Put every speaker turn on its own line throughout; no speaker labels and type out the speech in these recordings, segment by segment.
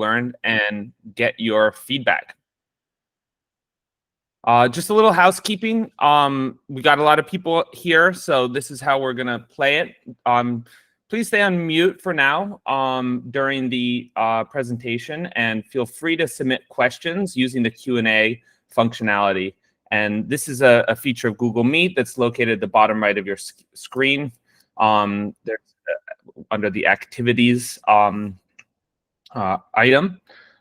learned and get your feedback. Just a little housekeeping. We got a lot of people here, so this is how we're gonna play it. Please stay on mute for now during the presentation, and feel free to submit questions using the Q&A functionality. And this is a feature of Google Meet that's located at the bottom right of your screen. There's under the activities item.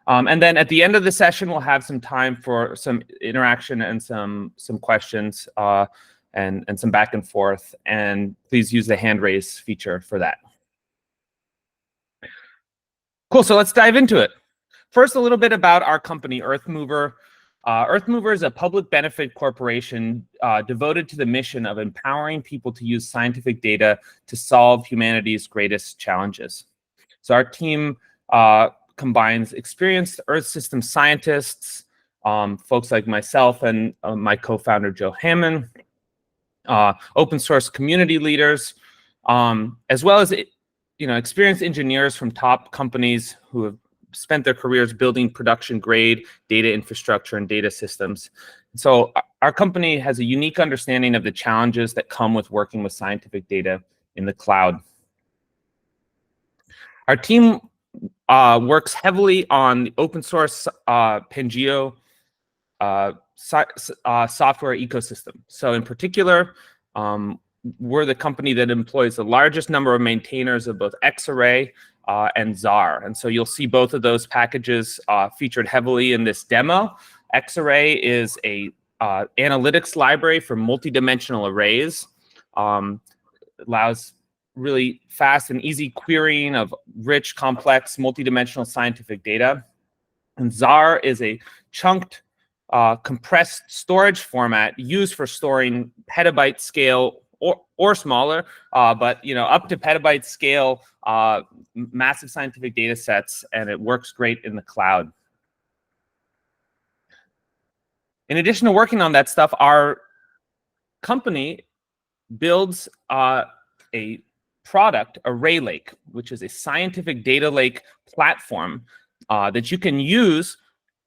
And then at the end of the session, we'll have some time for some interaction and some questions and some back and forth. And please use the hand raise feature for that. Cool, so let's dive into it. First, a little bit about our company, Earthmover. Earthmover is a public benefit corporation devoted to the mission of empowering people to use scientific data to solve humanity's greatest challenges. So our team combines experienced Earth system scientists, folks like myself and my co-founder, Joe Hammond, open source community leaders, as well as experienced engineers from top companies who have spent their careers building production-grade data infrastructure and data systems. So our company has a unique understanding of the challenges that come with working with scientific data in the cloud. Our team works heavily on the open source Pangeo software ecosystem. So in particular, we're the company that employs the largest number of maintainers of both Xarray and Zarr. And so you'll see both of those packages featured heavily in this demo. Xarray is a analytics library for multidimensional arrays. Allows really fast and easy querying of rich, complex, multidimensional scientific data. And Zarr is a chunked, compressed storage format used for storing petabyte scale or smaller, but up to petabyte scale, massive scientific data sets, and it works great in the cloud. In addition to working on that stuff, our company builds a product, Array Lake, which is a scientific data lake platform that you can use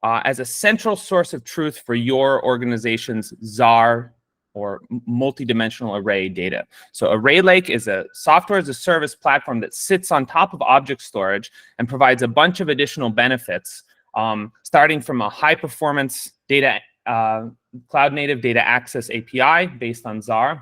as a central source of truth for your organization's Zarr or multidimensional array data. So Array Lake is a software as a service platform that sits on top of object storage and provides a bunch of additional benefits, starting from a high performance data cloud native data access API based on Zarr,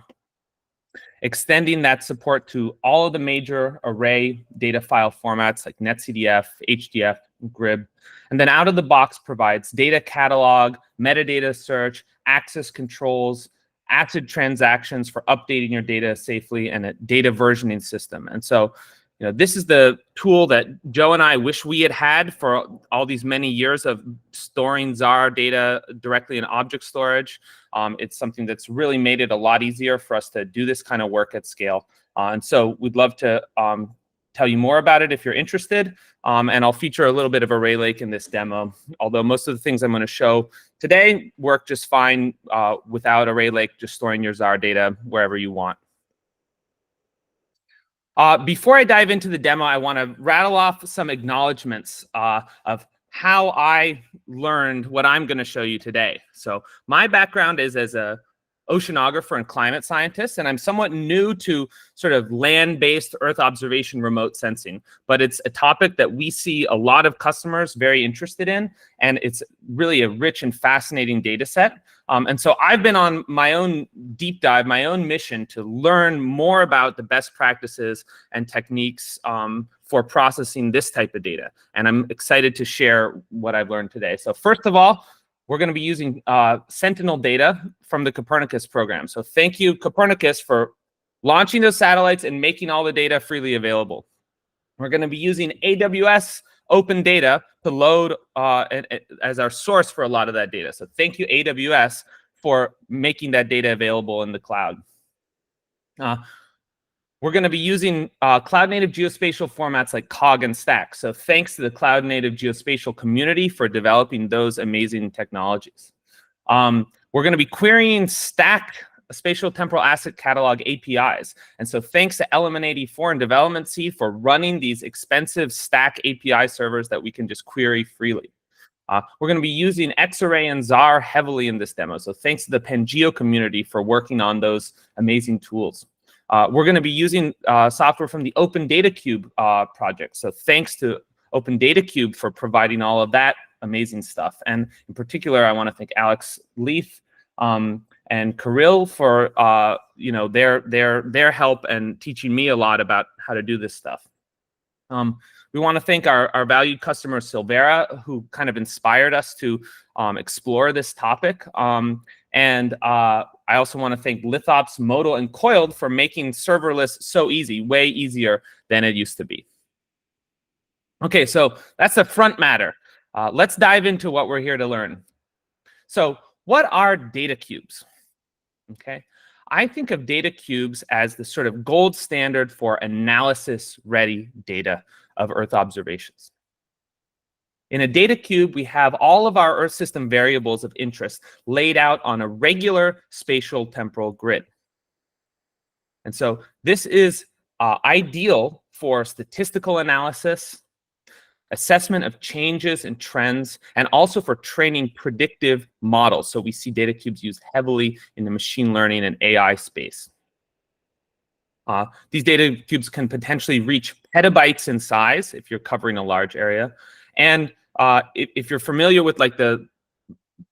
extending that support to all of the major array data file formats like netcdf, HDF, GRIB, and then out of the box provides data catalog, metadata search, access controls, ACID transactions for updating your data safely, and a data versioning system. And so, this is the tool that Joe and I wish we had had for all these many years of storing Zarr data directly in object storage. It's something that's really made it a lot easier for us to do this kind of work at scale. And so we'd love to tell you more about it if you're interested. And I'll feature a little bit of Array Lake in this demo, although most of the things I'm going to show today work just fine without Array Lake, just storing your Zarr data wherever you want. Before I dive into the demo, I want to rattle off some acknowledgments of how I learned what I'm going to show you today. So my background is as a oceanographer and climate scientist, and I'm somewhat new to sort of land-based Earth observation remote sensing, but it's a topic that we see a lot of customers very interested in, and it's really a rich and fascinating data set. And so I've been on my own deep dive, my own mission to learn more about the best practices and techniques for processing this type of data. And I'm excited to share what I've learned today. So first of all, we're going to be using Sentinel data from the Copernicus program. So thank you, Copernicus, for launching those satellites and making all the data freely available. We're going to be using AWS open data to load as our source for a lot of that data. So thank you, AWS, for making that data available in the cloud. We're going to be using cloud-native geospatial formats like COG and STAC. So thanks to the cloud-native geospatial community for developing those amazing technologies. We're going to be querying STAC spatial temporal asset catalog APIs. And so thanks to Element 84 and Development C for running these expensive stack API servers that we can just query freely. We're going to be using Xarray and Zarr heavily in this demo. So thanks to the Pangeo community for working on those amazing tools. We're going to be using software from the Open Data Cube project. So thanks to Open Data Cube for providing all of that amazing stuff. And in particular, I want to thank Alex Leaf and Kirill for their help and teaching me a lot about how to do this stuff. We want to thank our valued customer Silvera, who kind of inspired us to explore this topic. And I also want to thank Lithops, Modal, and Coiled for making serverless so easy, way easier than it used to be. Okay, so that's the front matter. Let's dive into what we're here to learn. So what are data cubes? Okay, I think of data cubes as the sort of gold standard for analysis-ready data of Earth observations. In a data cube, we have all of our Earth system variables of interest laid out on a regular spatial temporal grid. And so this is ideal for statistical analysis, assessment of changes and trends, and also for training predictive models. So we see data cubes used heavily in the machine learning and AI space. These data cubes can potentially reach petabytes in size if you're covering a large area. And if you're familiar with like the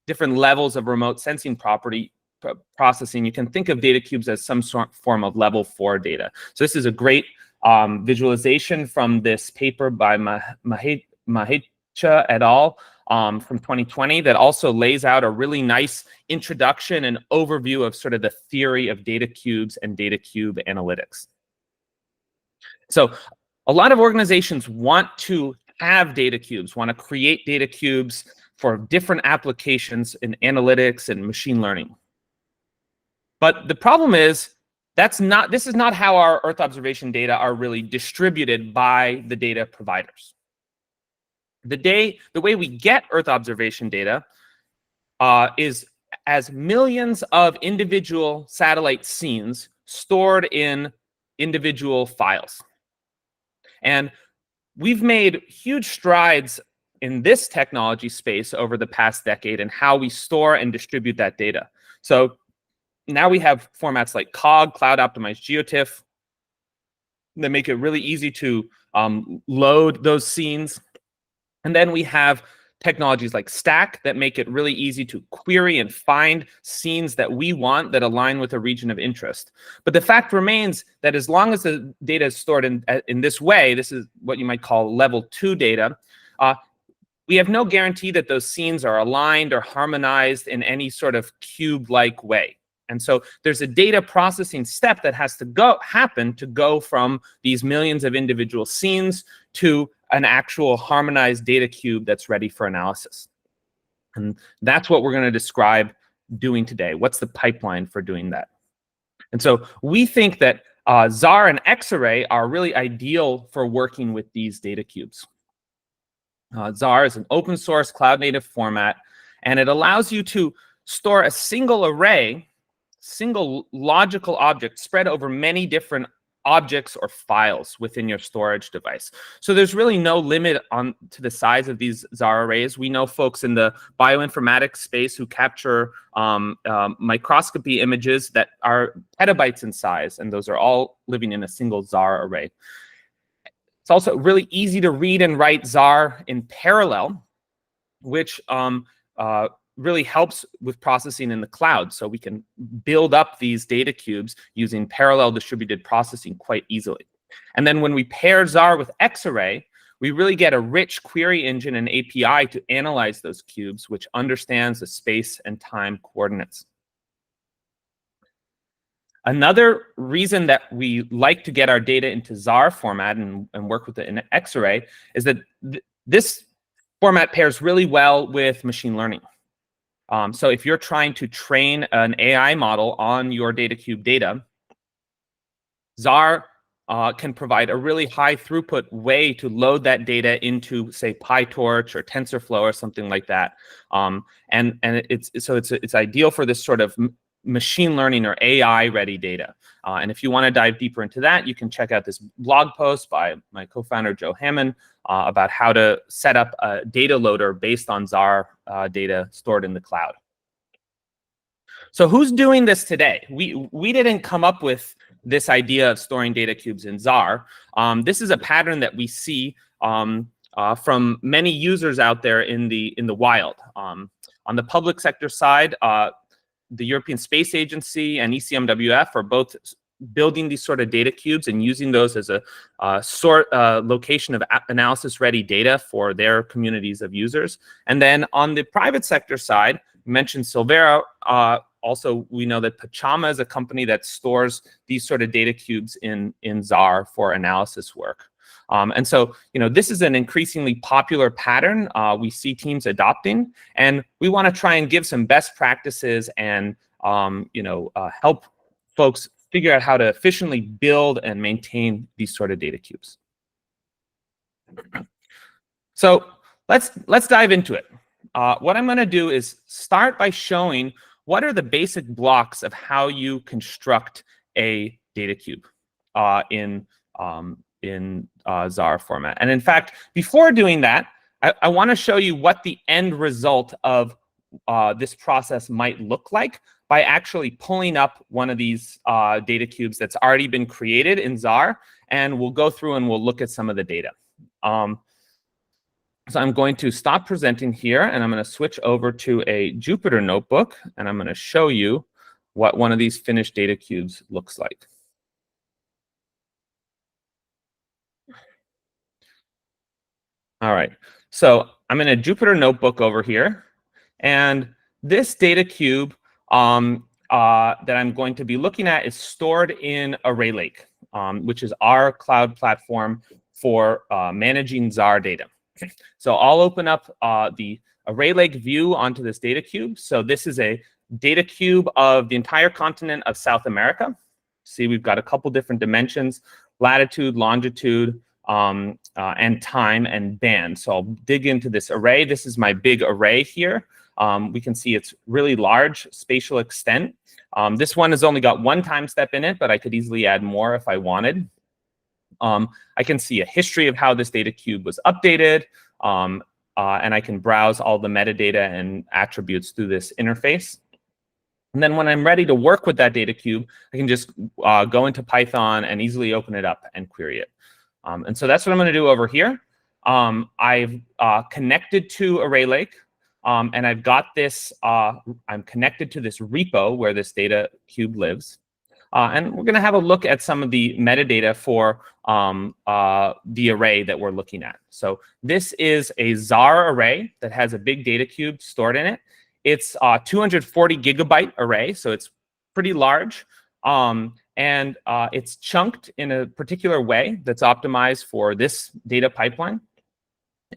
different levels of remote sensing processing, you can think of data cubes as some form of level 4 data. So this is a great visualization from this paper by Mahecha et al. From 2020 that also lays out a really nice introduction and overview of sort of the theory of data cubes and data cube analytics. So a lot of organizations want to have data cubes, want to create data cubes for different applications in analytics and machine learning. But the problem is this is not how our Earth observation data are really distributed by the data providers. The way we get Earth observation data is as millions of individual satellite scenes stored in individual files. And we've made huge strides in this technology space over the past decade and how we store and distribute that data. So now we have formats like COG, Cloud Optimized GeoTIFF, that make it really easy to load those scenes. And then we have technologies like Stack that make it really easy to query and find scenes that we want that align with a region of interest. But the fact remains that as long as the data is stored in this way, this is what you might call level 2 data, we have no guarantee that those scenes are aligned or harmonized in any sort of cube-like way. And so there's a data processing step that has to happen to go from these millions of individual scenes to an actual harmonized data cube that's ready for analysis. And that's what we're going to describe doing today. What's the pipeline for doing that? And so we think that Zarr and Xarray are really ideal for working with these data cubes. Zarr is an open source cloud native format, and it allows you to store a single array, single logical object spread over many different objects or files within your storage device. So there's really no limit to the size of these Zarr arrays. We know folks in the bioinformatics space who capture microscopy images that are petabytes in size, and those are all living in a single Zarr array. It's also really easy to read and write Zarr in parallel, which really helps with processing in the cloud. So we can build up these data cubes using parallel distributed processing quite easily. And then when we pair Zarr with Xarray, we really get a rich query engine and API to analyze those cubes, which understands the space and time coordinates. Another reason that we like to get our data into Zarr format and work with it in Xarray is that this format pairs really well with machine learning. So if you're trying to train an AI model on your data cube data, Zarr can provide a really high throughput way to load that data into, say, PyTorch or TensorFlow or something like that. And it's ideal for this sort of machine learning or AI-ready data. And if you want to dive deeper into that, you can check out this blog post by my co-founder, Joe Hammond, about how to set up a data loader based on Zarr data stored in the cloud. So who's doing this today? We didn't come up with this idea of storing data cubes in Zarr. This is a pattern that we see from many users out there in the wild. On the public sector side, the European Space Agency and ECMWF are both building these sort of data cubes and using those as a location of analysis-ready data for their communities of users. And then on the private sector side, you mentioned Silvera. Also, we know that Pachama is a company that stores these sort of data cubes in Zarr for analysis work. And so, this is an increasingly popular pattern we see teams adopting, and we want to try and give some best practices and, help folks figure out how to efficiently build and maintain these sort of data cubes. So let's dive into it. What I'm going to do is start by showing what are the basic blocks of how you construct a data cube in Zarr format. And in fact, before doing that, I want to show you what the end result of this process might look like by actually pulling up one of these data cubes that's already been created in Zarr, and we'll go through and we'll look at some of the data. So I'm going to stop presenting here, and I'm going to switch over to a Jupyter notebook, and I'm going to show you what one of these finished data cubes looks like. All right, so I'm in a Jupyter notebook over here, and this data cube that I'm going to be looking at is stored in Array Lake, which is our cloud platform for managing Zarr data. So I'll open up the Array Lake view onto this data cube. So this is a data cube of the entire continent of South America. See, we've got a couple different dimensions: latitude, longitude, and time and band. So I'll dig into this array. This is my big array here. We can see it's really large spatial extent. This one has only got one time step in it, but I could easily add more if I wanted. I can see a history of how this data cube was updated, and I can browse all the metadata and attributes through this interface. And then when I'm ready to work with that data cube, I can just go into Python and easily open it up and query it. And so that's what I'm going to do over here. I've connected to Array Lake, and I've got this, I'm connected to this repo where this data cube lives. And we're going to have a look at some of the metadata for the array that we're looking at. So this is a Zarr array that has a big data cube stored in it. It's a 240 gigabyte array, so it's pretty large. And it's chunked in a particular way that's optimized for this data pipeline.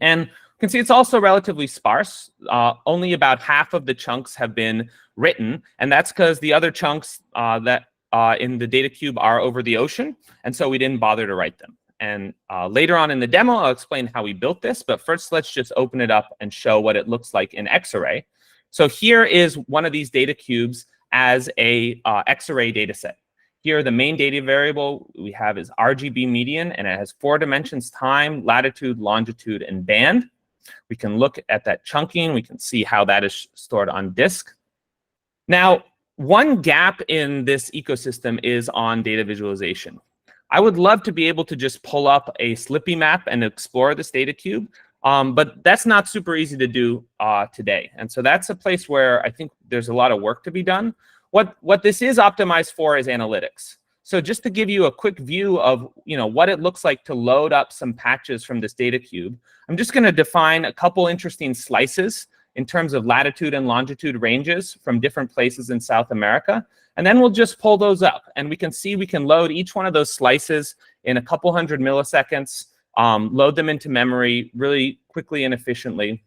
And you can see it's also relatively sparse. Only about half of the chunks have been written, and that's because the other chunks that in the data cube are over the ocean, and so we didn't bother to write them. And later on in the demo, I'll explain how we built this, but first let's just open it up and show what it looks like in Xarray. So here is one of these data cubes as a Xarray data set. Here, the main data variable we have is RGB median, and it has 4 dimensions: time, latitude, longitude, and band. We can look at that chunking. We can see how that is stored on disk. Now, one gap in this ecosystem is on data visualization. I would love to be able to just pull up a Slippy map and explore this data cube, but that's not super easy to do today. And so that's a place where I think there's a lot of work to be done. What this is optimized for is analytics. So just to give you a quick view of what it looks like to load up some patches from this data cube, I'm just going to define a couple interesting slices in terms of latitude and longitude ranges from different places in South America. And then we'll just pull those up. And we can see we can load each one of those slices in a couple hundred milliseconds, load them into memory really quickly and efficiently.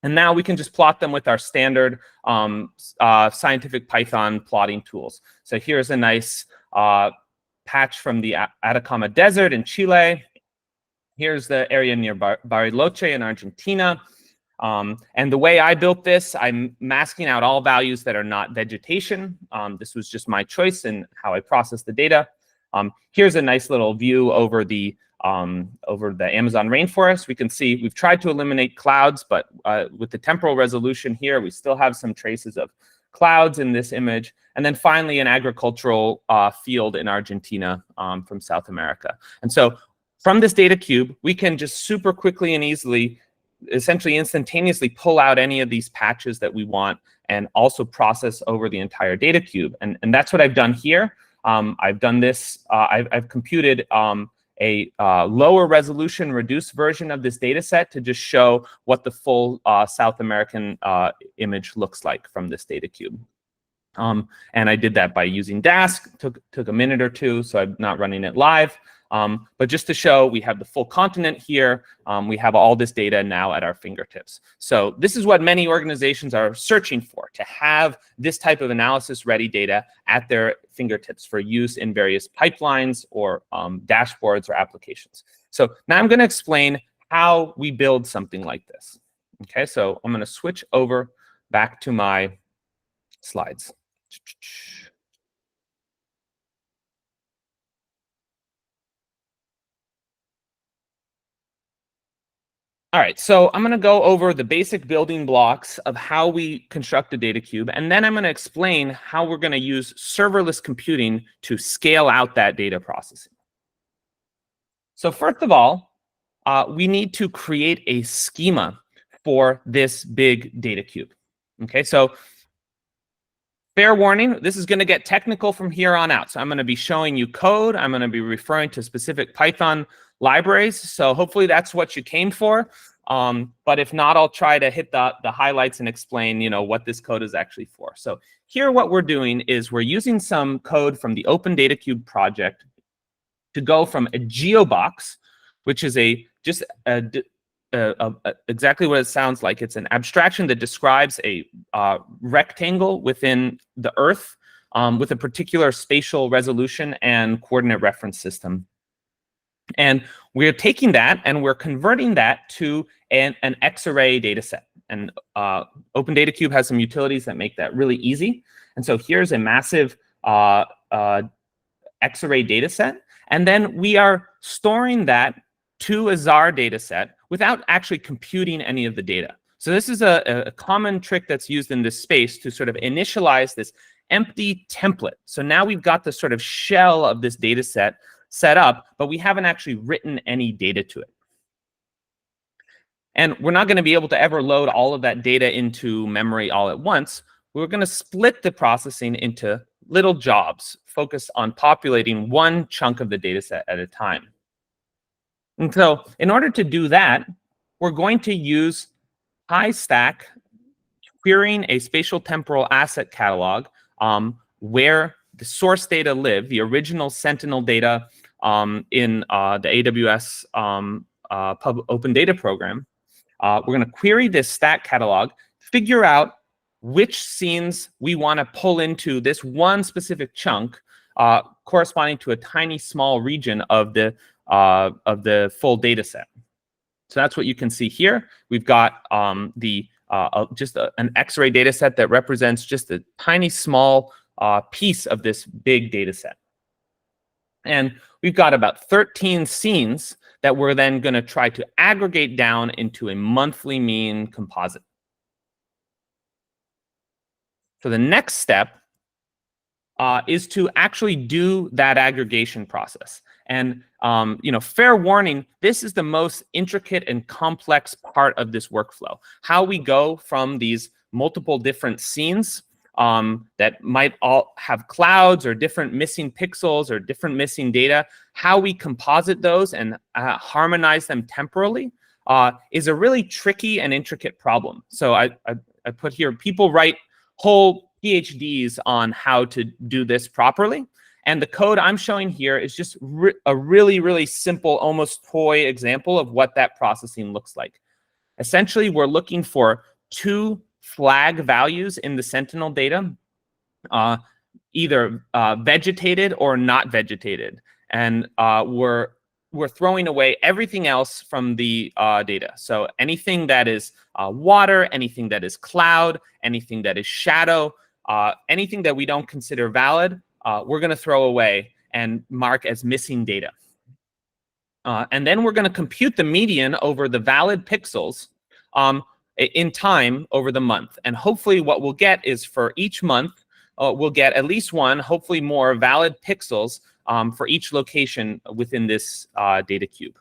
And now we can just plot them with our standard scientific Python plotting tools. So here's a nice patch from the Atacama Desert in Chile. Here's the area near Bariloche in Argentina. And the way I built this, I'm masking out all values that are not vegetation. This was just my choice in how I process the data. Here's a nice little view over the Amazon rainforest. We can see we've tried to eliminate clouds, but with the temporal resolution here, we still have some traces of clouds in this image. And then finally, an agricultural field in Argentina from South America. And so from this data cube, we can just super quickly and easily, essentially instantaneously pull out any of these patches that we want and also process over the entire data cube. And that's what I've done here. I've done this, I've computed a lower resolution reduced version of this data set to just show what the full South American image looks like from this data cube. And I did that by using Dask. Took a minute or two, so I'm not running it live. But just to show, we have the full continent here. We have all this data now at our fingertips. So this is what many organizations are searching for, to have this type of analysis-ready data at their fingertips for use in various pipelines or dashboards or applications. So now I'm going to explain how we build something like this. Okay, so I'm going to switch over back to my slides. All right, so I'm going to go over the basic building blocks of how we construct a data cube, and then I'm going to explain how we're going to use serverless computing to scale out that data processing. So first of all, we need to create a schema for this big data cube. Okay, so fair warning, this is going to get technical from here on out. So I'm going to be showing you code. I'm going to be referring to specific Python libraries. So hopefully that's what you came for. But if not, I'll try to hit the highlights and explain, what this code is actually for. So here what we're doing is we're using some code from the Open Data Cube project to go from a geobox, which is exactly what it sounds like. It's an abstraction that describes a rectangle within the Earth with a particular spatial resolution and coordinate reference system. And we're taking that and we're converting that to an X-array data set. And Open Data Cube has some utilities that make that really easy. And so here's a massive X-array data set. And then we are storing that to a Zarr data set without actually computing any of the data. So this is a common trick that's used in this space to sort of initialize this empty template. So now we've got the sort of shell of this data set set up, but we haven't actually written any data to it. And we're not going to be able to ever load all of that data into memory all at once. We're going to split the processing into little jobs, focused on populating one chunk of the data set at a time. And so in order to do that, we're going to use HiStack, querying a spatial temporal asset catalog where the source data live, the original Sentinel data in the AWS Open Data Program. We're going to query this stat catalog, figure out which scenes we want to pull into this one specific chunk corresponding to a tiny small region of the full data set. So that's what you can see here. We've got just an X-ray data set that represents just a tiny small piece of this big data set. And we've got about 13 scenes that we're then going to try to aggregate down into a monthly mean composite. So the next step is to actually do that aggregation process. And fair warning, this is the most intricate and complex part of this workflow. How we go from these multiple different scenes that might all have clouds or different missing pixels or different missing data, how we composite those and harmonize them temporally is a really tricky and intricate problem. So I put here, people write whole PhDs on how to do this properly. And the code I'm showing here is just a really, really simple, almost toy example of what that processing looks like. Essentially, we're looking for two flag values in the Sentinel data, either vegetated or not vegetated. And we're we're throwing away everything else from the data. So anything that is water, anything that is cloud, anything that is shadow, anything that we don't consider valid, we're going to throw away and mark as missing data. And then we're going to compute the median over the valid pixels in time over the month. And hopefully what we'll get is for each month, we'll get at least one, hopefully more valid pixels for each location within this data cube.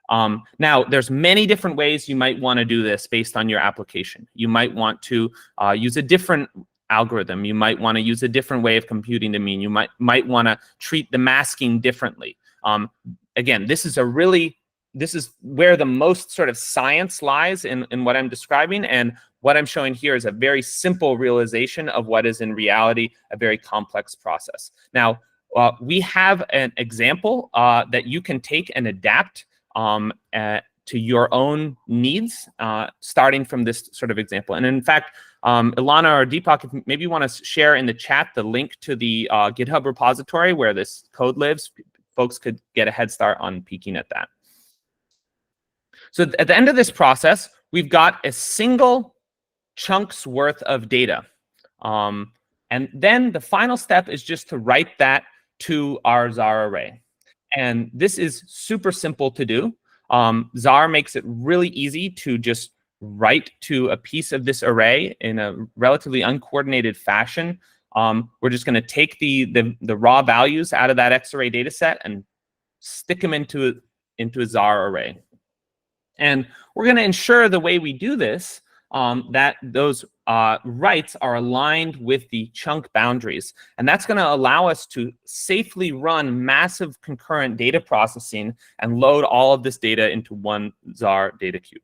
Now, there's many different ways you might want to do this based on your application. You might want to use a different algorithm. You might want to use a different way of computing the mean. You might want to treat the masking differently. Again, this is where the most sort of science lies in what I'm describing, and what I'm showing here is a very simple realization of what is in reality a very complex process. Now, we have an example that you can take and adapt to your own needs, starting from this sort of example. And in fact, Ilana or Deepak, if maybe you want to share in the chat the link to the GitHub repository where this code lives, folks could get a head start on peeking at that. So at the end of this process, we've got a single chunk's worth of data. And then the final step is just to write that to our Zarr array. And this is super simple to do. Zarr makes it really easy to just write to a piece of this array in a relatively uncoordinated fashion. We're just going to take the raw values out of that X-array data set and stick them into a Zarr array. And we're going to ensure the way we do this that those writes are aligned with the chunk boundaries. And that's going to allow us to safely run massive concurrent data processing and load all of this data into one Zarr data cube.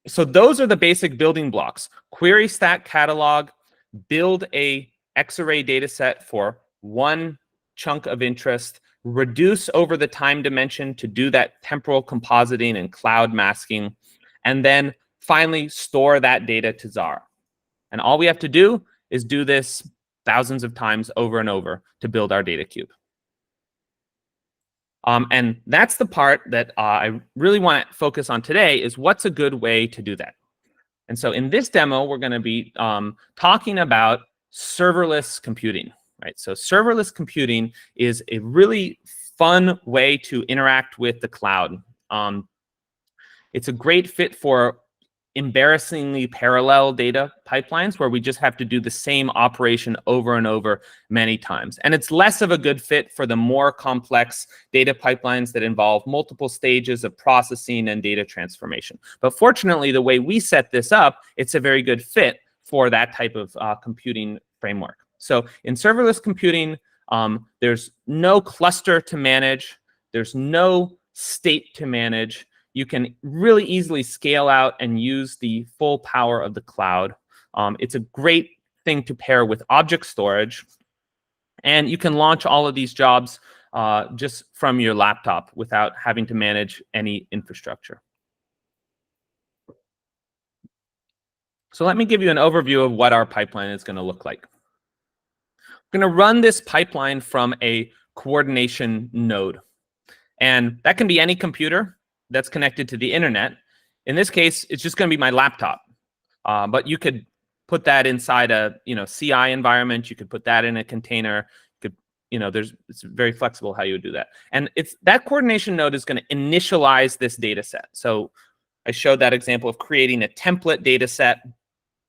So those are the basic building blocks. Query, stack, catalog, build a X-array data set for one chunk of interest, reduce over the time dimension to do that temporal compositing and cloud masking, and then finally store that data to Zarr. And all we have to do is do this thousands of times over and over to build our data cube. And that's the part that I really want to focus on today, is what's a good way to do that. And so in this demo, we're going to be talking about serverless computing. Right? So serverless computing is a really fun way to interact with the cloud. It's a great fit for embarrassingly parallel data pipelines where we just have to do the same operation over and over many times. And it's less of a good fit for the more complex data pipelines that involve multiple stages of processing and data transformation. But fortunately, the way we set this up, it's a very good fit for that type of computing framework. So in serverless computing, there's no cluster to manage. There's no state to manage. You can really easily scale out and use the full power of the cloud. It's a great thing to pair with object storage. And you can launch all of these jobs just from your laptop without having to manage any infrastructure. So let me give you an overview of what our pipeline is going to look like. We're going to run this pipeline from a coordination node. And that can be any computer that's connected to the internet. In this case, it's just going to be my laptop. But you could put that inside a CI environment. You could put that in a container. It's very flexible how you would do that. And that coordination node is going to initialize this data set. So I showed that example of creating a template data set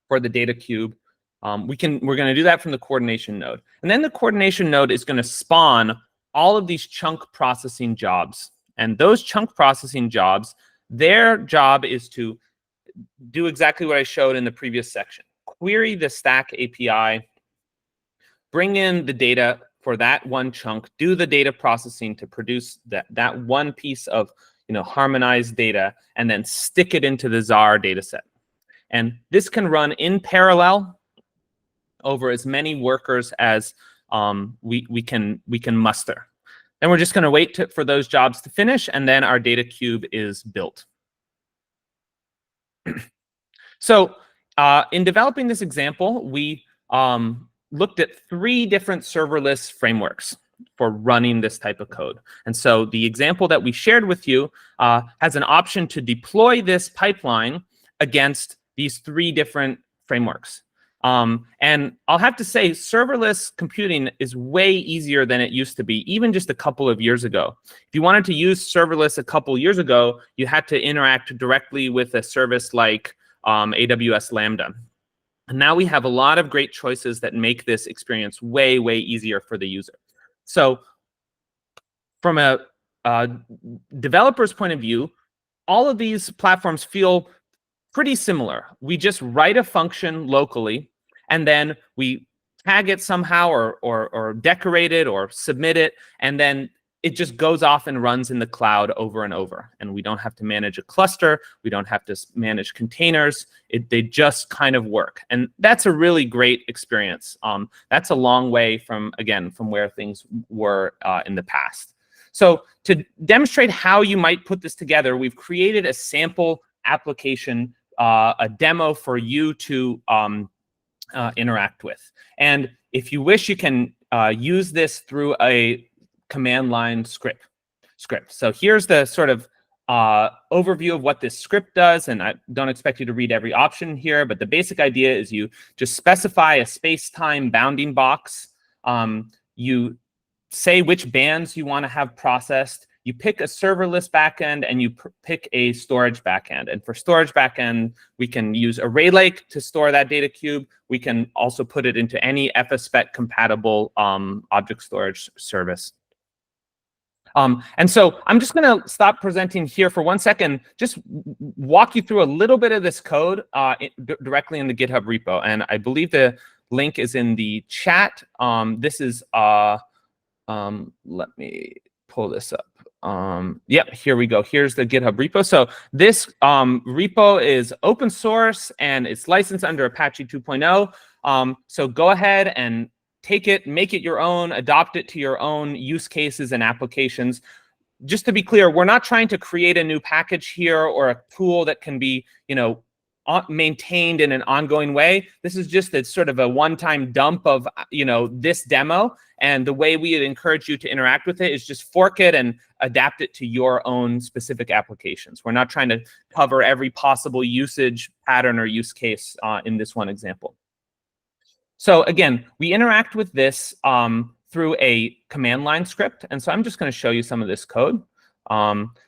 for the data cube. We're going to do that from the coordination node. And then the coordination node is going to spawn all of these chunk processing jobs. And those chunk processing jobs, their job is to do exactly what I showed in the previous section. Query the stack API, bring in the data for that one chunk, do the data processing to produce that one piece of harmonized data, and then stick it into the Zarr data set. And this can run in parallel over as many workers as we can muster. Then we're just going to wait for those jobs to finish, and then our data cube is built. So in developing this example, we looked at 3 different serverless frameworks. for running this type of code. And so the example that we shared with you has an option to deploy this pipeline against these 3 different frameworks. And I'll have to say, serverless computing is way easier than it used to be, even just a couple of years ago. If you wanted to use serverless a couple years ago, you had to interact directly with a service like AWS Lambda. And now we have a lot of great choices that make this experience way, way easier for the user. So from a developer's point of view, all of these platforms feel pretty similar. We just write a function locally, and then we tag it somehow or decorate it or submit it, and then it just goes off and runs in the cloud over and over. And we don't have to manage a cluster. We don't have to manage containers. They just kind of work. And that's a really great experience. That's a long way from, again, from where things were in the past. So to demonstrate how you might put this together, we've created a sample application, a demo for you to interact with. And if you wish, you can use this through a command line script. So here's the sort of overview of what this script does. And I don't expect you to read every option here, but the basic idea is you just specify a space-time bounding box. You say which bands you want to have processed. You pick a serverless backend, and you pick a storage backend. And for storage backend, we can use Array Lake to store that data cube. We can also put it into any FSPEC compatible object storage service. And so I'm just going to stop presenting here for 1 second, just walk you through a little bit of this code directly in the GitHub repo. And I believe the link is in the chat. This is, let me pull this up. Yep, here we go. Here's the GitHub repo. So this repo is open source, and it's licensed under Apache 2.0. So go ahead and take it, make it your own, adopt it to your own use cases and applications. Just to be clear, we're not trying to create a new package here or a tool that can be, maintained in an ongoing way. This is just a sort of a one-time dump of, this demo. And the way we would encourage you to interact with it is just fork it and adapt it to your own specific applications. We're not trying to cover every possible usage pattern or use case in this one example. So again, we interact with this through a command line script. And so I'm just going to show you some of this code.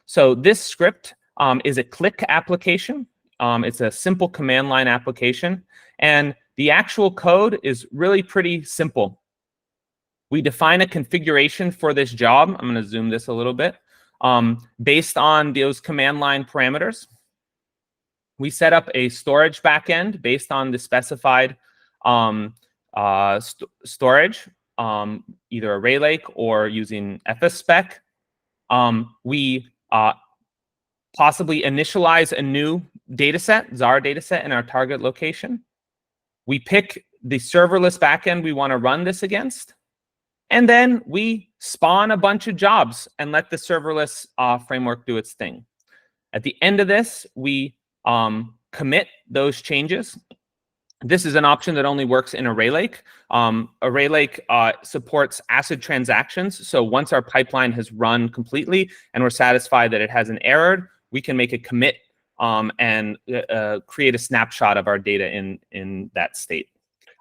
So this script is a click application. It's a simple command line application. And the actual code is really pretty simple. We define a configuration for this job. I'm going to zoom this a little bit. Based on those command line parameters, we set up a storage backend based on the specified storage, either Array Lake or using FSPEC. We possibly initialize a new dataset, Zarr dataset, in our target location. We pick the serverless backend we want to run this against. And then we spawn a bunch of jobs and let the serverless framework do its thing. At the end of this, we commit those changes. This is an option that only works in Array Lake. Array Lake supports ACID transactions. So once our pipeline has run completely and we're satisfied that it hasn't errored, we can make a commit and create a snapshot of our data in that state.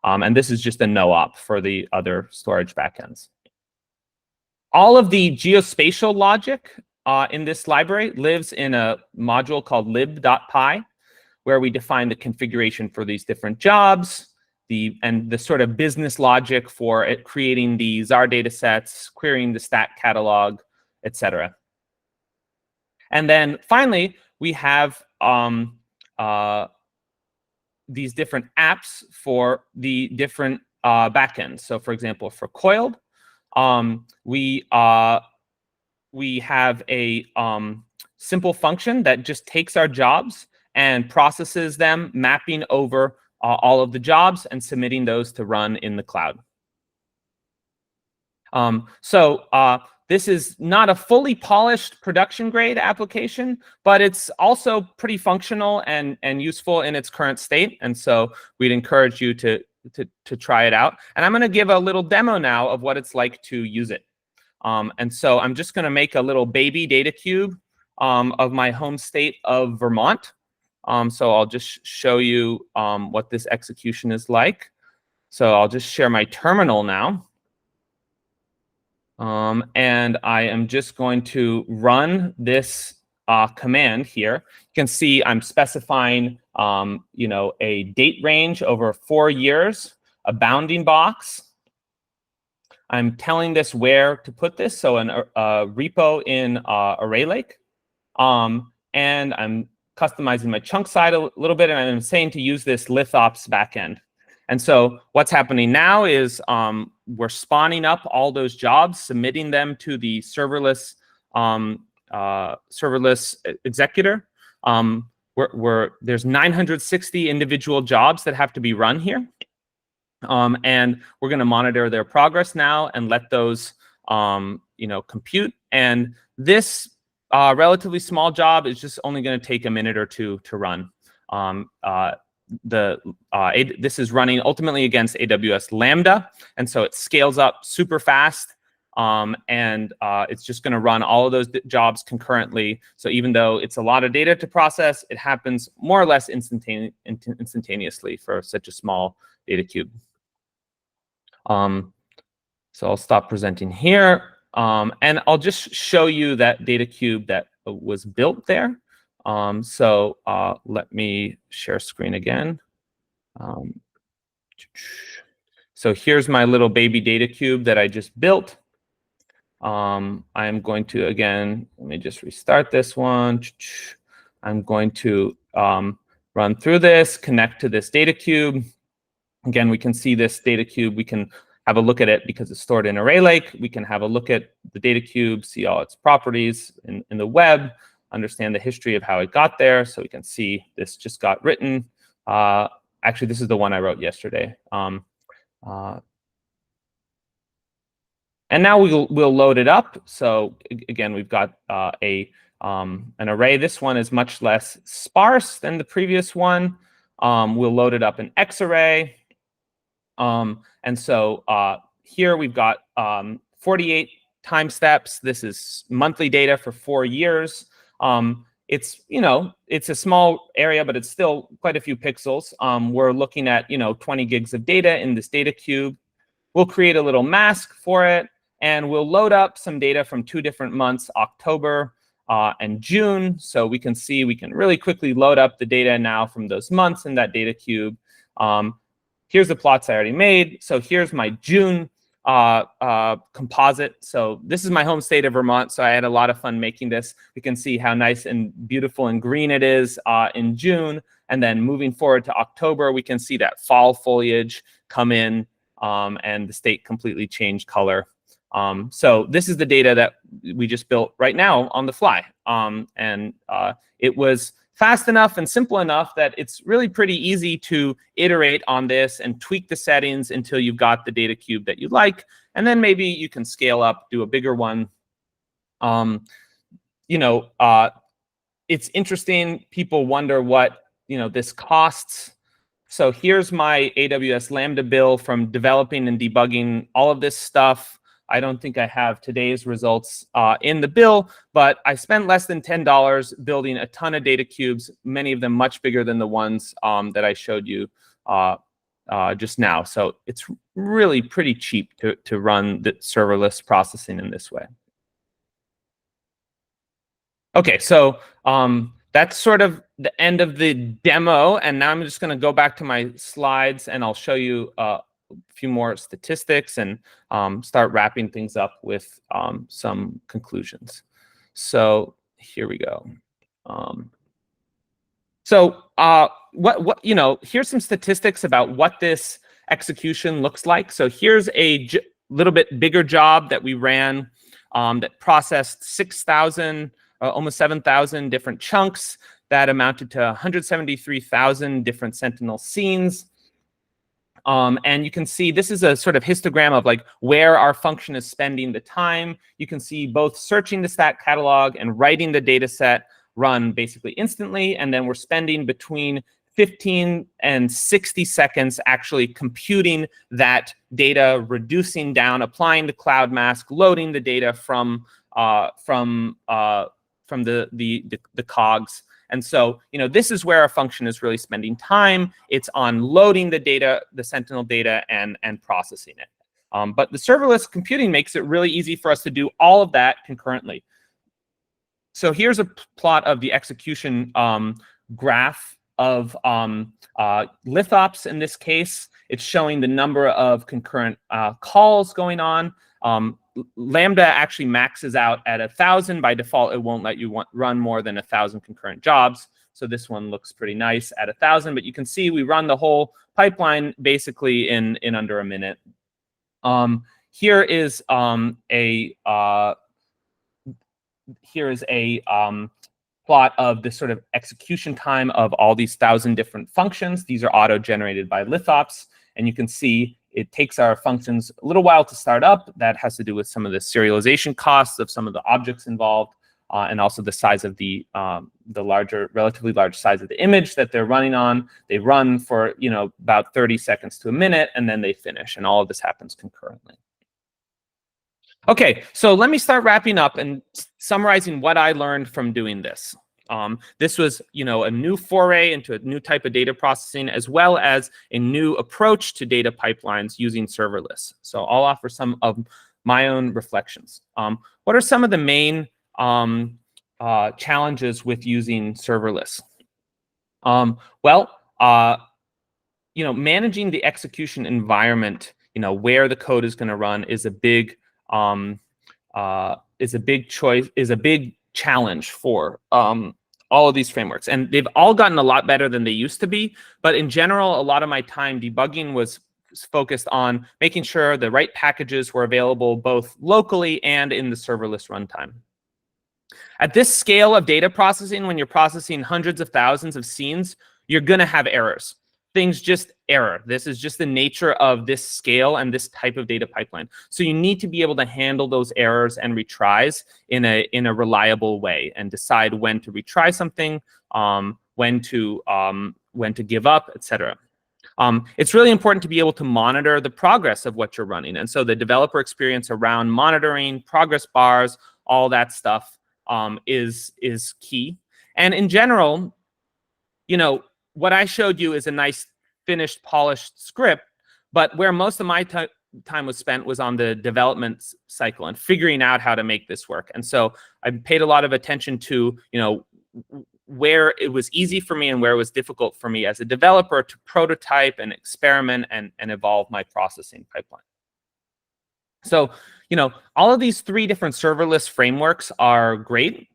And this is just a no-op for the other storage backends. All of the geospatial logic in this library lives in a module called lib.py, where we define the configuration for these different jobs, and the sort of business logic for it, creating the Zarr datasets, querying the stat catalog, etc. And then finally, we have these different apps for the different backends. So for example, for Coiled, we have a simple function that just takes our jobs and processes them, mapping over all of the jobs and submitting those to run in the cloud. This is not a fully polished production grade application, but it's also pretty functional and useful in its current state. And so we'd encourage you to try it out. And I'm going to give a little demo now of what it's like to use it. And so I'm just going to make a little baby data cube of my home state of Vermont. So I'll just show you what this execution is like. So I'll just share my terminal now. And I am just going to run this command here. You can see I'm specifying, a date range over 4 years, a bounding box. I'm telling this where to put this, so a repo in Array Lake. And I'm customizing my chunk side a little bit, and I'm saying to use this lithops backend. And so what's happening now is we're spawning up all those jobs, submitting them to the serverless executor. There's 960 individual jobs that have to be run here. And we're going to monitor their progress now and let those compute. And this relatively small job is just only going to take a minute or two to run. This is running ultimately against AWS Lambda, and so it scales up super fast. And it's just going to run all of those jobs concurrently. So even though it's a lot of data to process, it happens more or less instantaneously for such a small data cube. So I'll stop presenting here, and I'll just show you that data cube that was built there. So let me share screen again. So here's my little baby data cube that I just built. I am going to, again, let me just restart this one. I'm going to run through this, connect to this data cube. Again, we can see this data cube. We can have a look at it because it's stored in Array Lake. We can have a look at the data cube, see all its properties in the web, understand the history of how it got there. So we can see this just got written. Actually, this is the one I wrote yesterday. And now we'll load it up. So again, we've got an array. This one is much less sparse than the previous one. We'll load it up in X array. And so here we've got 48 time steps. This is monthly data for 4 years. It's a small area, but it's still quite a few pixels. We're looking at 20 gigs of data in this data cube. We'll create a little mask for it, and we'll load up some data from 2 different months, October and June. So we can see we can really quickly load up the data now from those months in that data cube. Here's the plots I already made. So here's my June composite. So this is my home state of Vermont. So I had a lot of fun making this. We can see how nice and beautiful and green it is in June. And then moving forward to October, we can see that fall foliage come in and the state completely changed color. So this is the data that we just built right now on the fly. And it was fast enough and simple enough that it's really pretty easy to iterate on this and tweak the settings until you've got the data cube that you like. And then maybe you can scale up, do a bigger one. It's interesting. People wonder what this costs. So here's my AWS Lambda bill from developing and debugging all of this stuff. I don't think I have today's results in the bill, but I spent less than $10 building a ton of data cubes, many of them much bigger than the ones that I showed you just now. So it's really pretty cheap to run the serverless processing in this way. Okay, so that's sort of the end of the demo. And now I'm just going to go back to my slides, and I'll show you a few more statistics and start wrapping things up with some conclusions. So here we go. Here's some statistics about what this execution looks like. So here's a little bit bigger job that we ran that processed 6,000, almost 7,000 different chunks that amounted to 173,000 different Sentinel scenes. And you can see this is a sort of histogram of like where our function is spending the time. You can see both searching the stat catalog and writing the data set run basically instantly. And then we're spending between 15 and 60 seconds actually computing that data, reducing down, applying the cloud mask, loading the data from the cogs. And so, this is where our function is really spending time. It's on loading the data, the Sentinel data, and processing it. But the serverless computing makes it really easy for us to do all of that concurrently. So here's a plot of the execution graph of lithops in this case. It's showing the number of concurrent calls going on. Lambda actually maxes out at 1,000. By default, it won't let you run more than 1,000 concurrent jobs. So this one looks pretty nice at 1,000. But you can see we run the whole pipeline basically in under a minute. Here is a plot of the sort of execution time of all these 1,000 different functions. These are auto-generated by lithops, and you can see it takes our functions a little while to start up. That has to do with some of the serialization costs of some of the objects involved, and also the size of the relatively large size of the image that they're running on. They run for about 30 seconds to a minute, and then they finish, and all of this happens concurrently. Okay, so let me start wrapping up and summarizing what I learned from doing this. This was, a new foray into a new type of data processing, as well as a new approach to data pipelines using serverless. So I'll offer some of my own reflections. What are some of the main challenges with using serverless? Managing the execution environment, where the code is going to run is a big challenge for all of these frameworks. And they've all gotten a lot better than they used to be. But in general, a lot of my time debugging was focused on making sure the right packages were available both locally and in the serverless runtime. At this scale of data processing, when you're processing hundreds of thousands of scenes, you're going to have errors. Things just error. This is just the nature of this scale and this type of data pipeline. So you need to be able to handle those errors and retries in a reliable way and decide when to retry something, when to give up, etc. It's really important to be able to monitor the progress of what you're running. And so the developer experience around monitoring, progress bars, all that stuff is key. And in general, what I showed you is a nice finished, polished script, but where most of my time was spent was on the development cycle and figuring out how to make this work. And so I paid a lot of attention to, where it was easy for me and where it was difficult for me as a developer to prototype and experiment and evolve my processing pipeline. So, all of these 3 different serverless frameworks are great.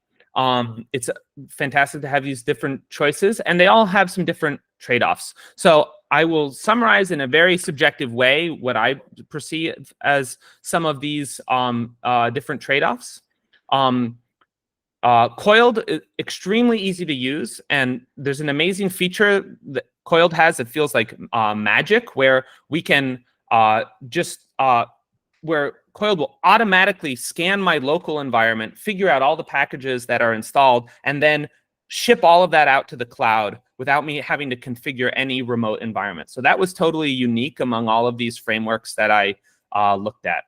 It's fantastic to have these different choices, and they all have some different trade-offs. So I will summarize in a very subjective way what I perceive as some of these different trade-offs. Coiled is extremely easy to use, and there's an amazing feature that Coiled has that feels like magic, where we can where Coiled will automatically scan my local environment, figure out all the packages that are installed, and then ship all of that out to the cloud without me having to configure any remote environment. So that was totally unique among all of these frameworks that I looked at.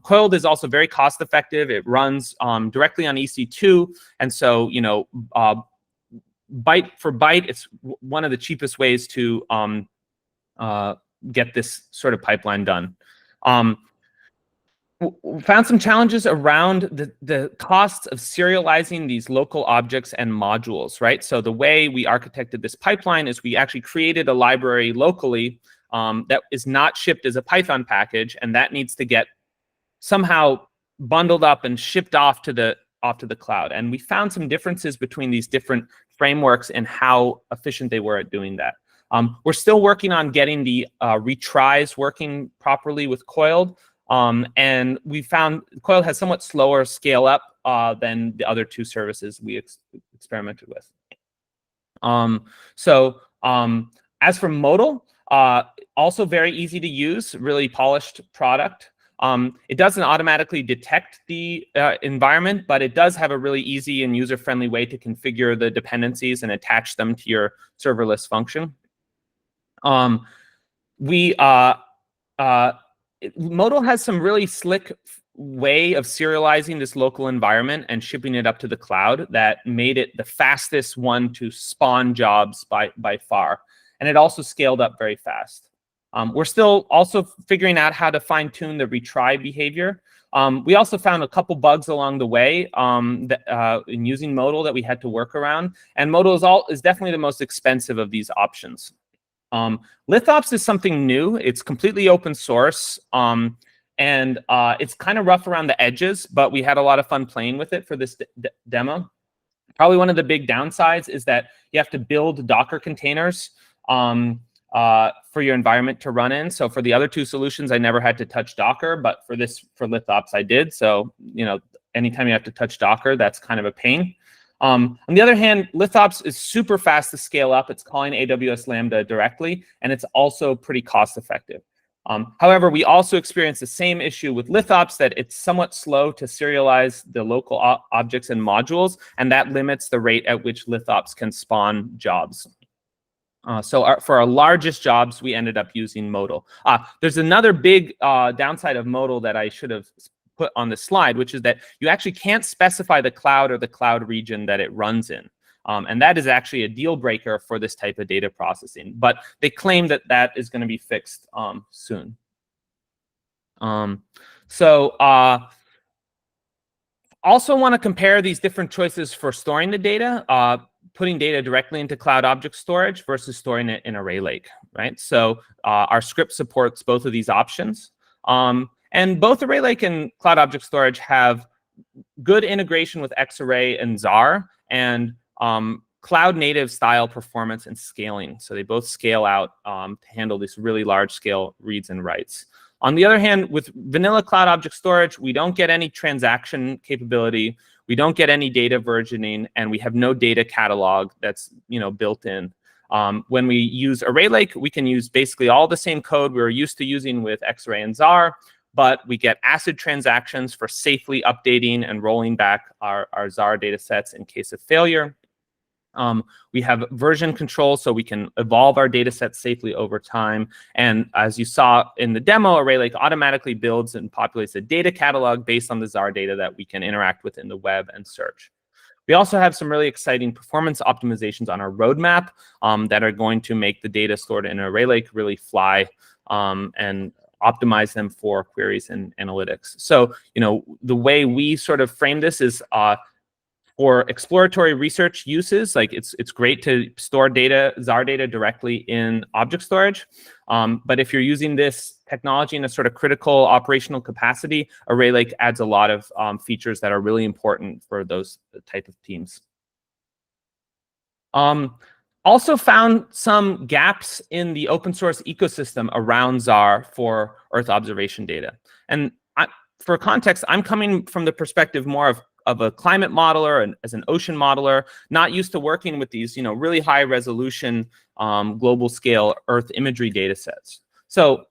Coiled is also very cost effective. It runs directly on EC2. And so, byte for byte, it's one of the cheapest ways to get this sort of pipeline done. Found some challenges around the costs of serializing these local objects and modules, right? So the way we architected this pipeline is we actually created a library locally that is not shipped as a Python package, and that needs to get somehow bundled up and shipped off to the cloud. And we found some differences between these different frameworks and how efficient they were at doing that. We're still working on getting the retries working properly with Coiled. And we found Coiled has somewhat slower scale up than the other 2 services we experimented with. As for Modal, also very easy to use, really polished product. It doesn't automatically detect the environment, but it does have a really easy and user-friendly way to configure the dependencies and attach them to your serverless function. Modal has some really slick way of serializing this local environment and shipping it up to the cloud that made it the fastest one to spawn jobs by far. And it also scaled up very fast. We're still also figuring out how to fine-tune the retry behavior. We also found a couple bugs along the way in using Modal that we had to work around. And Modal is definitely the most expensive of these options. LithOps is something new. It's completely open source. And it's kind of rough around the edges, but we had a lot of fun playing with it for this demo. Probably one of the big downsides is that you have to build Docker containers for your environment to run in. So for the other two solutions, I never had to touch Docker, but for LithOps, I did. So, anytime you have to touch Docker, that's kind of a pain. On the other hand, LithOps is super fast to scale up. It's calling AWS Lambda directly, and it's also pretty cost effective. However, we also experience the same issue with LithOps, that it's somewhat slow to serialize the local objects and modules, and that limits the rate at which LithOps can spawn jobs. For our largest jobs, we ended up using Modal. There's another big downside of Modal that I should have put on the slide, which is that you actually can't specify the cloud or the cloud region that it runs in. And that is actually a deal breaker for this type of data processing. But they claim that that is going to be fixed soon. Also want to compare these different choices for storing the data. Putting data directly into cloud object storage versus storing it in Array Lake, right? So our script supports both of these options. And both Array Lake and cloud object storage have good integration with Xarray and Zarr, and cloud native style performance and scaling. So they both scale out to handle these really large scale reads and writes. On the other hand, with vanilla cloud object storage, we don't get any transaction capability. We don't get any data versioning, and we have no data catalog that's built in. When we use Array Lake, we can use basically all the same code we were used to using with Xarray and Zarr, but we get ACID transactions for safely updating and rolling back our Zarr data sets in case of failure. We have version control, so we can evolve our data sets safely over time. And as you saw in the demo, Array Lake automatically builds and populates a data catalog based on the Zarr data that we can interact with in the web and search. We also have some really exciting performance optimizations on our roadmap that are going to make the data stored in Array Lake really fly and optimize them for queries and analytics. So, the way we sort of frame this is for exploratory research uses, like it's great to store Zarr data directly in object storage. But if you're using this technology in a sort of critical operational capacity, Array Lake adds a lot of features that are really important for those type of teams. Also found some gaps in the open source ecosystem around Zarr for Earth observation data. And for context, I'm coming from the perspective more of a climate modeler and as an ocean modeler, not used to working with these really high resolution global scale Earth imagery data sets. So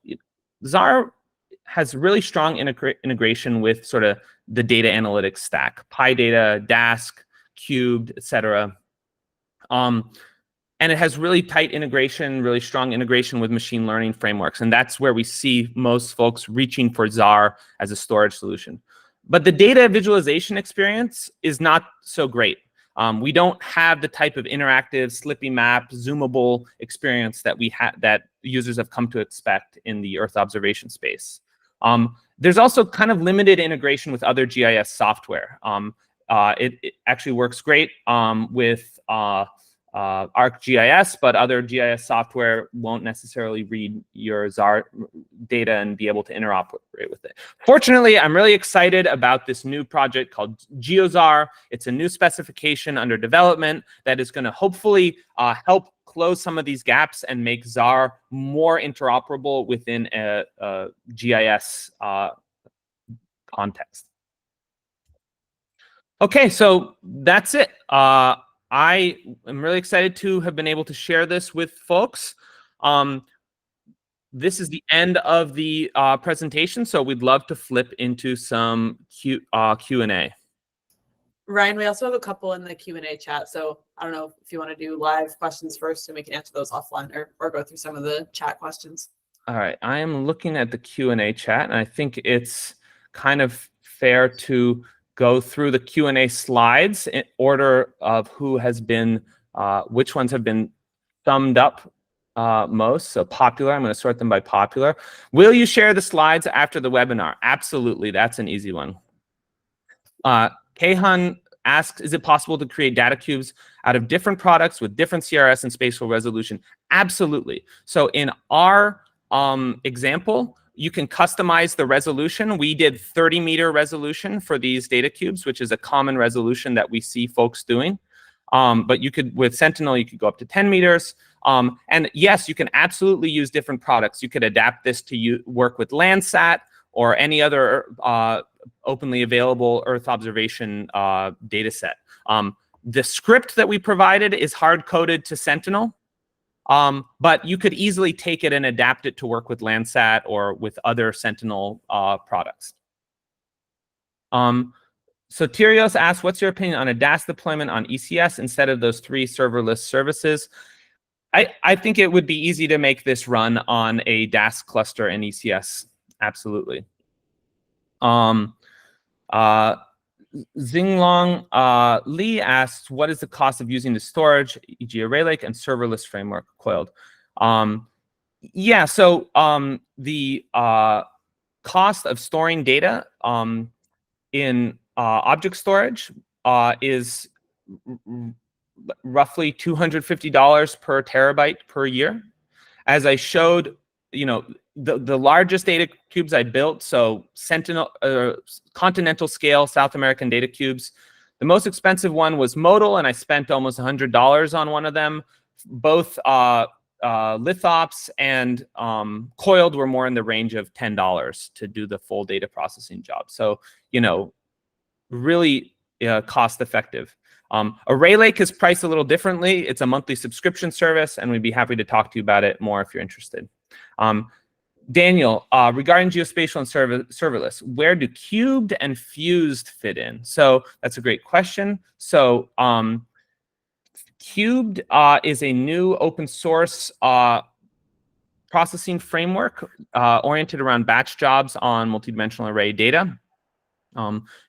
Zarr has really strong integration with sort of the data analytics stack, PyData, Dask, Cubed, etc. And it has really tight integration, really strong integration with machine learning frameworks. And that's where we see most folks reaching for Zarr as a storage solution. But the data visualization experience is not so great. We don't have the type of interactive, slippy map, zoomable experience that users have come to expect in the Earth observation space. There's also kind of limited integration with other GIS software. It actually works great with ArcGIS, but other GIS software won't necessarily read your Zarr data and be able to interoperate with it. Fortunately, I'm really excited about this new project called GeoZarr. It's a new specification under development that is going to hopefully help close some of these gaps and make Zarr more interoperable within a GIS context. Okay, so that's it. I am really excited to have been able to share this with folks. this is the end of the presentation, so we'd love to flip into some Q&A.
Ryan, we also have a couple in the Q&A chat, so I don't know if you want to do live questions first and we can answer those offline, or go through some of the chat questions.
All right, I am looking at the Q&A chat, and I think it's kind of fair to go through the Q&A slides in order of who has been, which ones have been thumbed up most. So popular, I'm going to sort them by popular. Will you share the slides after the webinar? Absolutely, that's an easy one. Kehan asks, is it possible to create data cubes out of different products with different CRS and spatial resolution? Absolutely. So in our example, you can customize the resolution. We did 30-meter resolution for these data cubes, which is a common resolution that we see folks doing. But you could, with Sentinel, you could go up to 10 meters. And yes, you can absolutely use different products. You could adapt this to work with Landsat or any other openly available Earth observation data set. The script that we provided is hard-coded to Sentinel, but you could easily take it and adapt it to work with Landsat or with other Sentinel products. So Tyrios asks, what's your opinion on a DAS deployment on ECS instead of those 3 serverless services? I think it would be easy to make this run on a DAS cluster in ECS. Absolutely. Xinglong Li asks, what is the cost of using the storage, e.g. Array Lake and serverless framework coiled? Yeah, so the cost of storing data in object storage is roughly $250 per terabyte per year. As I showed, you know, the largest data cubes I built, so Sentinel, continental scale South American data cubes. The most expensive one was modal, and I spent almost $100 on one of them. Both lithops and coiled were more in the range of $10 to do the full data processing job. So, you know, really cost effective. Array Lake is priced a little differently. It's a monthly subscription service, and we'd be happy to talk to you about it more if you're interested. Daniel, regarding geospatial and serverless, where do cubed and fused fit in? So that's a great question. So cubed is a new open source processing framework oriented around batch jobs on multidimensional array data.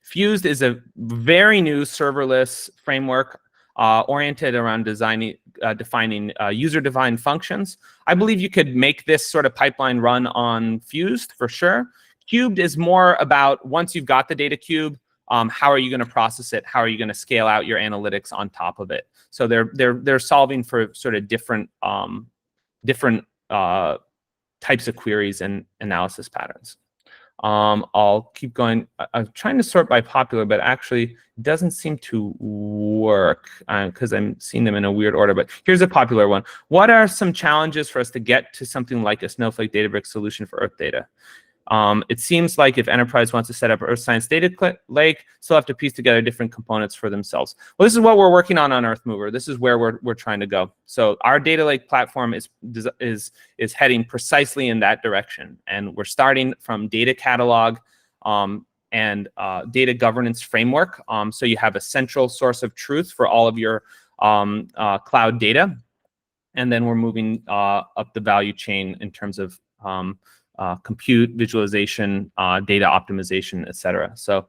Fused is a very new serverless framework oriented around defining user-defined functions. I believe you could make this sort of pipeline run on Fused for sure. Cubed is more about once you've got the data cube, how are you going to process it? How are you going to scale out your analytics on top of it? So they're solving for sort of different types of queries and analysis patterns. I'll keep going. I'm trying to sort by popular, but actually it doesn't seem to work because I'm seeing them in a weird order. But here's a popular one. What are some challenges for us to get to something like a Snowflake Databricks solution for Earth data? It seems like if enterprise wants to set up Earth Science Data Lake, still have to piece together different components for themselves. Well, this is what we're working on Earthmover. This is where we're trying to go. So our data lake platform is heading precisely in that direction, and we're starting from data catalog and data governance framework. So you have a central source of truth for all of your cloud data, and then we're moving up the value chain in terms of compute, visualization, data optimization, etc. So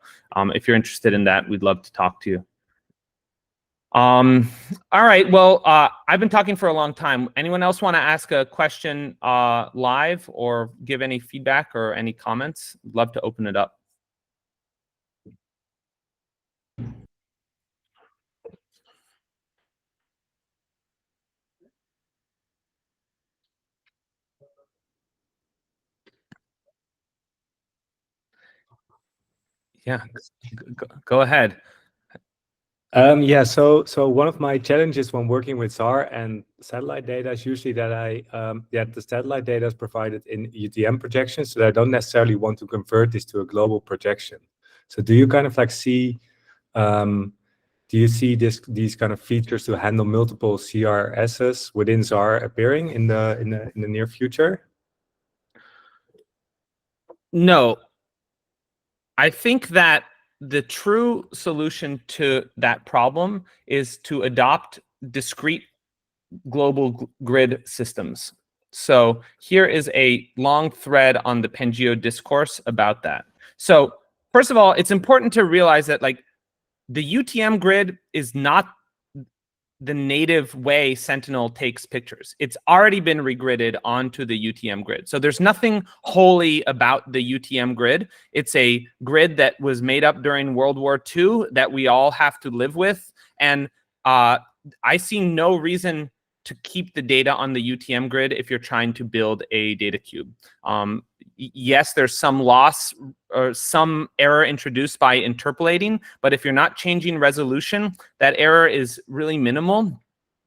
if you're interested in that, we'd love to talk to you. All right, well, I've been talking for a long time. Anyone else want to ask a question live or give any feedback or any comments? I'd love to open it up. Yeah, go ahead.
Yeah, so one of my challenges when working with Zarr and satellite data is usually that the satellite data is provided in UTM projections, so I don't necessarily want to convert this to a global projection. So do you kind of like see, do you see these kind of features to handle multiple CRSs within Zarr appearing in the near future?
No, I think that the true solution to that problem is to adopt discrete global grid systems. So here is a long thread on the Pangeo discourse about that. So first of all, it's important to realize that like the UTM grid is not the native way Sentinel takes pictures. It's already been regridded onto the UTM grid. So there's nothing holy about the UTM grid. It's a grid that was made up during World War II that we all have to live with. And I see no reason to keep the data on the UTM grid if you're trying to build a data cube. Yes, there's some loss or some error introduced by interpolating, but if you're not changing resolution, that error is really minimal.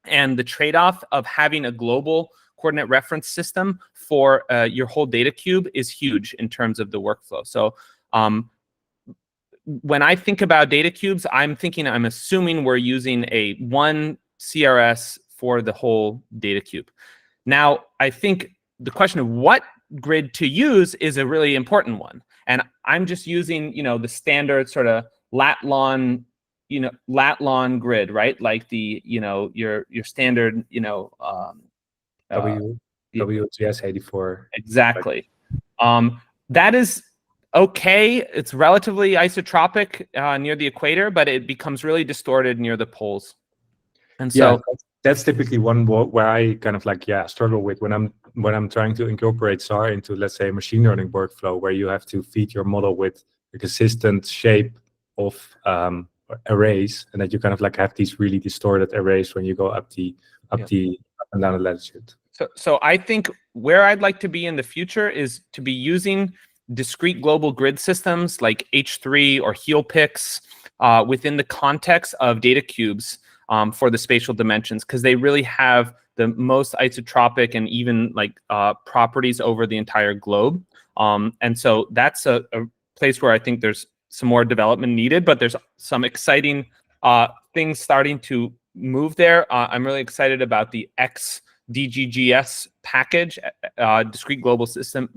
And the trade-off of having a global coordinate reference system for your whole data cube is huge in terms of the workflow. So when I think about data cubes, I'm assuming we're using a one CRS for the whole data cube. Now, I think the question of what grid to use is a really important one. And I'm just using, the standard sort of lat-lon grid, right? Like the, your standard,
WGS 84.
Exactly. That is okay. It's relatively isotropic near the equator, but it becomes really distorted near the poles. And so
that's typically one where I kind of struggle with when I'm trying to incorporate Zarr into, let's say, a machine learning workflow where you have to feed your model with a consistent shape of arrays, and that you kind of have these really distorted arrays when you go up and down the latitude.
So I think where I'd like to be in the future is to be using discrete global grid systems like H3 or HealPix within the context of data cubes for the spatial dimensions, because they really have the most isotropic and even properties over the entire globe. And so that's a place where I think there's some more development needed, but there's some exciting things starting to move there. I'm really excited about the XDGGS package, discrete global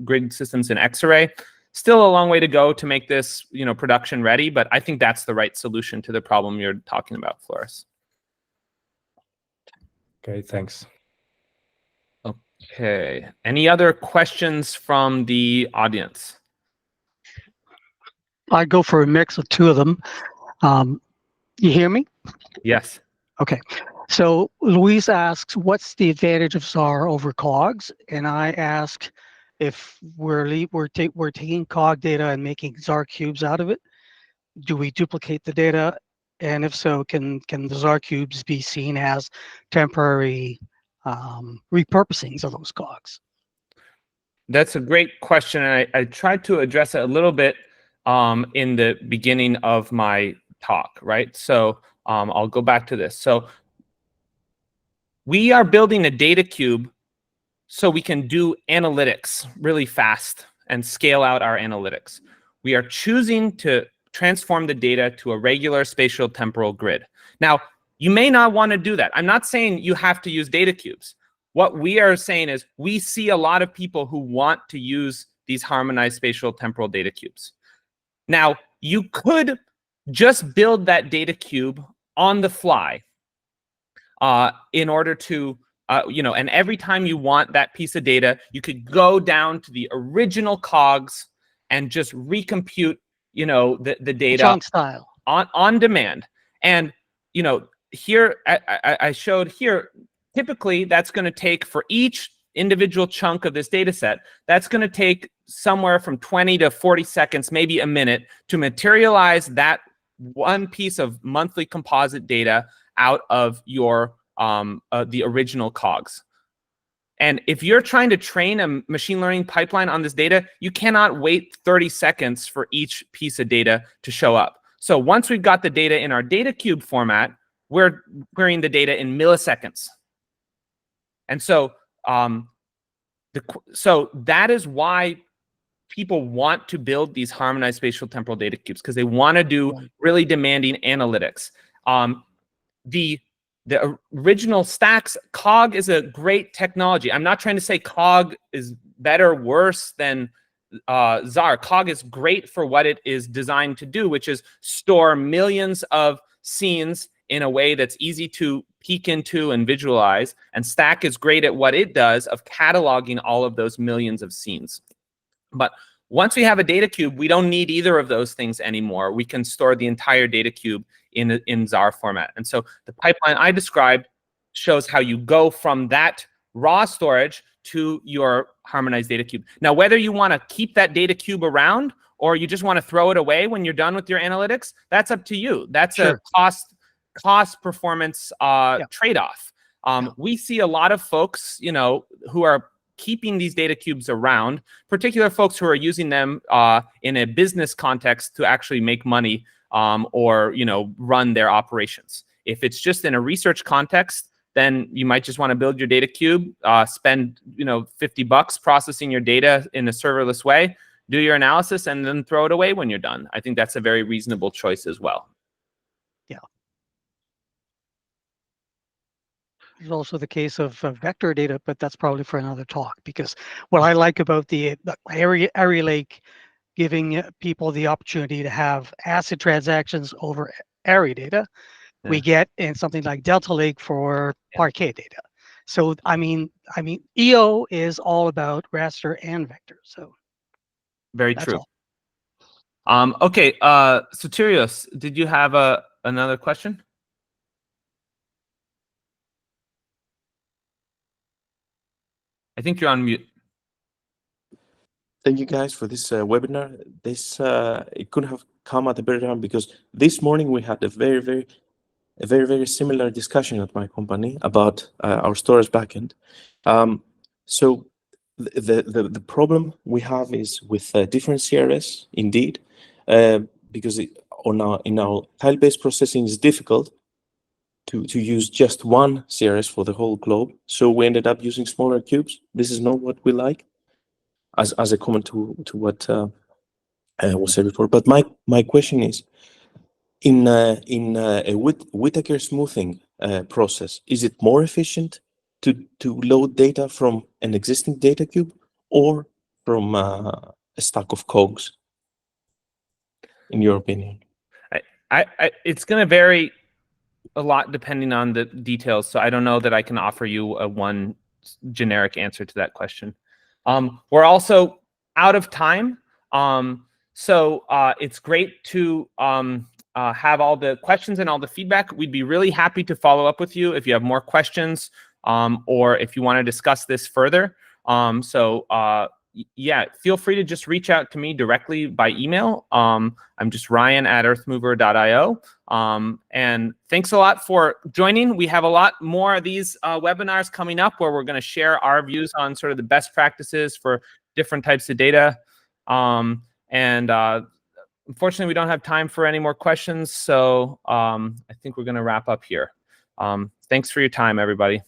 grid systems in X-array. Still a long way to go to make this, production ready, but I think that's the right solution to the problem you're talking about, Floris.
Okay, thanks.
Okay. Any other questions from the audience?
I'd go for a mix of two of them. You hear me?
Yes.
Okay. So Louise asks, what's the advantage of Zarr over COGS? And I ask if we're taking COG data and making Zarr cubes out of it. Do we duplicate the data? And if so, can the Zarr cubes be seen as temporary repurposings of those COGs?
That's a great question, and I tried to address it a little bit in the beginning of my talk, right? So I'll go back to this. So we are building a data cube so we can do analytics really fast and scale out our analytics. We are choosing to transform the data to a regular spatial temporal grid. Now, you may not want to do that. I'm not saying you have to use data cubes. What we are saying is we see a lot of people who want to use these harmonized spatial temporal data cubes. Now, you could just build that data cube on the fly in order to, and every time you want that piece of data, you could go down to the original COGs and just recompute the data
chunk style
on demand. And here I showed here, typically that's going to take, for each individual chunk of this data set, that's going to take somewhere from 20 to 40 seconds, maybe a minute, to materialize that one piece of monthly composite data out of your the original COGs. And if you're trying to train a machine learning pipeline on this data, you cannot wait 30 seconds for each piece of data to show up. So once we've got the data in our data cube format, we're querying the data in milliseconds. And so so that is why people want to build these harmonized spatial temporal data cubes, because they want to do really demanding analytics. The original stacks, COG is a great technology. I'm not trying to say COG is better, worse than Zarr, Cog is great for what it is designed to do, which is store millions of scenes in a way that's easy to peek into and visualize. And Stack is great at what it does of cataloging all of those millions of scenes. But once we have a data cube, we don't need either of those things anymore. We can store the entire data cube in Zarr format. And so the pipeline I described shows how you go from that raw storage to your harmonized data cube. Now, whether you want to keep that data cube around or you just want to throw it away when you're done with your analytics, that's up to you. That's
Sure.
a cost performance trade-off. We see a lot of folks, who are keeping these data cubes around, particular folks who are using them in a business context to actually make money or run their operations. If it's just in a research context, then you might just want to build your data cube, spend $50 processing your data in a serverless way, do your analysis, and then throw it away when you're done. I think that's a very reasonable choice as well.
Yeah. There's also the case of vector data, but that's probably for another talk. Because what I like about the Array Lake giving people the opportunity to have ACID transactions over array data, we get in something like Delta Lake for Parquet data. So I mean, EO is all about raster and vector. So
very
that's
true.
all.
Okay, Sotirios, did you have another question? I think you're on mute.
Thank you guys for this webinar. This it couldn't have come at a better time because this morning we had a very similar discussion at my company about our storage backend. So the problem we have is with different CRS indeed, because in our tile-based processing is difficult to use just one CRS for the whole globe. So we ended up using smaller cubes. This is not what we like, as a comment to what was said before. But my question is, in a Whittaker smoothing process, is it more efficient to load data from an existing data cube or from a stack of cogs, in your opinion?
It's going to vary a lot depending on the details. So I don't know that I can offer you a one generic answer to that question. We're also out of time. So it's great to have all the questions and all the feedback. We'd be really happy to follow up with you if you have more questions or if you want to discuss this further. Yeah, feel free to just reach out to me directly by email. I'm just ryan@earthmover.io. And thanks a lot for joining. We have a lot more of these webinars coming up where we're going to share our views on sort of the best practices for different types of data. Unfortunately, we don't have time for any more questions. So I think we're going to wrap up here. Thanks for your time, everybody.